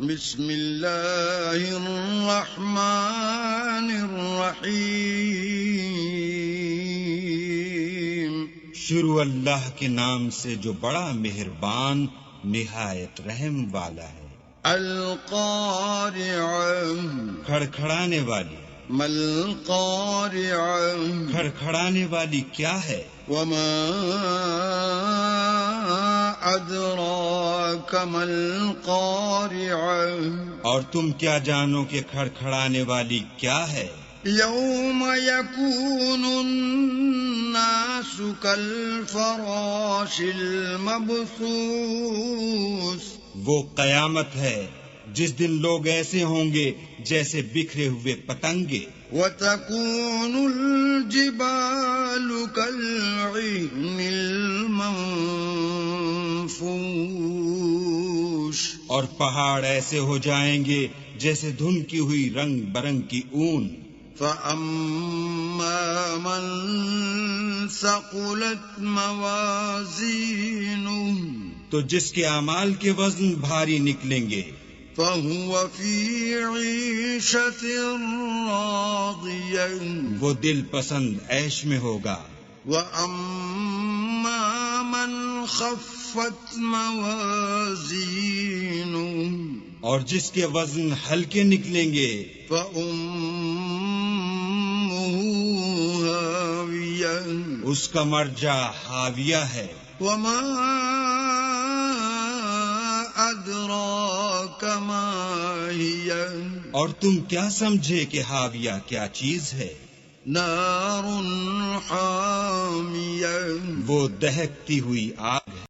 بسم اللہ الرحمن الرحیم شروع اللہ کے نام سے جو بڑا مہربان نہایت رحم والا ہے۔ القارعہ کھڑکھڑانے والی۔ ما القارعہ کھڑکھڑانے والی کیا ہے؟ وما ادراک ما القارعہ اور تم کیا جانو کہ کھڑکھڑانے والی کیا ہے؟ یوم یکون الناس کالفراش المبثوث وہ قیامت ہے جس دن لوگ ایسے ہوں گے جیسے بکھرے ہوئے پتنگے۔ وتكون الجبال كالعهن المنفوش اور پہاڑ ایسے ہو جائیں گے جیسے دھنکی ہوئی رنگ برنگ کی اون۔ فأما من ثقلت موازینه تو جس کے اعمال کے وزن بھاری نکلیں گے فهو في عيشة راضية وہ دل پسند عیش میں ہوگا۔ وأما من خفت موازینه اور جس کے وزن ہلکے نکلیں گے فأمه هاوية اس کا مرجع حاویہ ہے۔ وما أدراك ما هي اور تم کیا سمجھے کہ حاویہ کیا چیز ہے؟ نار حامیہ وہ دہکتی ہوئی آگ ہے۔